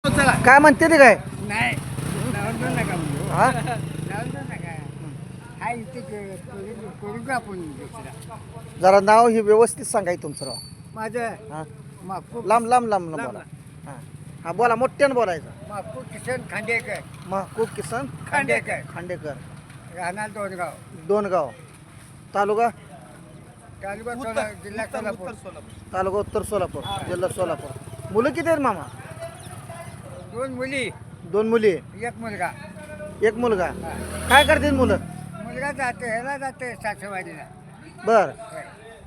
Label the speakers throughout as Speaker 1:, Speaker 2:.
Speaker 1: काय म्हणते ते काय
Speaker 2: नाही लावून नका म्हणू.
Speaker 1: हा
Speaker 2: लावून नका. हा इथे करू का आपण दुसरा?
Speaker 1: जरा नाव हे व्यवस्थित सांगाय तुमचं राव
Speaker 2: माझं
Speaker 1: हा
Speaker 2: मापू
Speaker 1: लांब लांब लांब लांब बोला हा हा बोला मोठ्यानं बोलायचं
Speaker 2: मापू किशन खांडेकर
Speaker 1: महबूब किसन
Speaker 2: खांडेकर
Speaker 1: खांडेकर
Speaker 2: राहणार दोनगाव
Speaker 1: दोनगाव तालुका
Speaker 2: तालुका जिल्हा सोलापूर
Speaker 1: तालुका उत्तर सोलापूर जिल्हा सोलापूर मुलं किती आहेत मामा
Speaker 2: 2 मुली
Speaker 1: 2 मुली
Speaker 2: 1 मुलगा
Speaker 1: 1 मुलगा काय करतील मुलं
Speaker 2: मुलगा जाते ह्याला जाते सासरवाडीला
Speaker 1: बर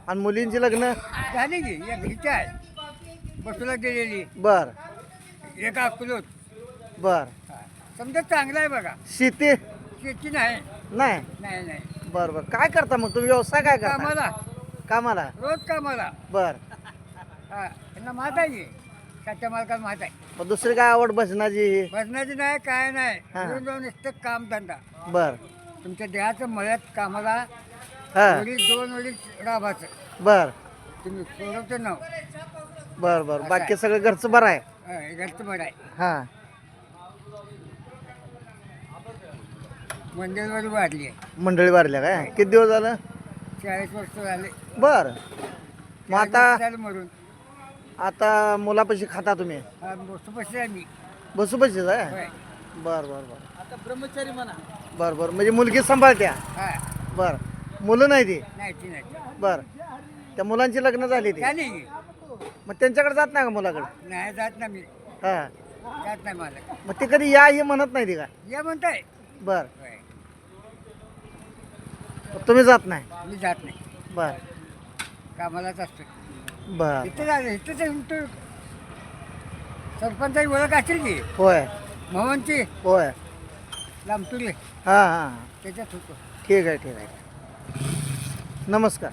Speaker 1: आणि मुलींची लग्न
Speaker 2: झाली की एक हिच्या आहे बसूला गेलेली
Speaker 1: बर
Speaker 2: एक अकलूत
Speaker 1: बर
Speaker 2: समजा चांगला आहे बघा
Speaker 1: शेती
Speaker 2: शेती नाही
Speaker 1: नाही
Speaker 2: नाही नाही
Speaker 1: बर बर काय करता मग तुम्ही व्यवसाय काय करता
Speaker 2: कामाला
Speaker 1: कामाला
Speaker 2: रोज कामाला
Speaker 1: बर
Speaker 2: हा यांना मात आहे की त्याच्या मालकाला मात आहे
Speaker 1: मग दुसरी काय आवड भजनाची
Speaker 2: भजनाची नाही काय नाही
Speaker 1: हा.
Speaker 2: येऊन जाऊन नुसतं काम धंदा
Speaker 1: बर
Speaker 2: तुमच्या देहाचं मळ्यात कामाला
Speaker 1: हा
Speaker 2: वडील 2 वडील राबाचं
Speaker 1: बर
Speaker 2: तुम्ही सोडवतं नाव
Speaker 1: बर बर बाकी सगळं घरचं बरं आहे
Speaker 2: घरचं बरं आहे
Speaker 1: हा
Speaker 2: मंदिरवर वाढली आहे
Speaker 1: मंडळी वारल्या काय किती दिवस झालं
Speaker 2: 40 वर्ष झाले
Speaker 1: बर मग
Speaker 2: 40
Speaker 1: आता
Speaker 2: वर्ष झालं मरून
Speaker 1: आता मुलापाशी खाता तुम्ही
Speaker 2: हा, बसू बसले आहे मी
Speaker 1: बसूपाशीच आहे
Speaker 2: होय.
Speaker 1: बर बर बर
Speaker 2: आता ब्रह्मचारी म्हणा
Speaker 1: बर बर म्हणजे मुलगी सांभाळत्या
Speaker 2: हा
Speaker 1: बर मुलं नाही ती
Speaker 2: नाही ती नाही
Speaker 1: बर त्या मुलांची लग्न झाली ती
Speaker 2: झाली की?
Speaker 1: मग त्यांच्याकडे जात नाही का मुलाकडे
Speaker 2: नाही जात ना मी
Speaker 1: हा
Speaker 2: जात नाही मला
Speaker 1: मग ते कधी या हे म्हणत नाही ती का
Speaker 2: या म्हणताय
Speaker 1: बर
Speaker 2: होय.
Speaker 1: मग तुम्ही जात नाही
Speaker 2: मी जात नाही
Speaker 1: बर
Speaker 2: कामालाच असतो
Speaker 1: बर
Speaker 2: इथं झालं इथं सरपंचाची ओळख असेल की
Speaker 1: होय
Speaker 2: मोहनची
Speaker 1: होय
Speaker 2: लांबतुले
Speaker 1: हां हां
Speaker 2: त्याच्यात होतो
Speaker 1: ठीक आहे नमस्कार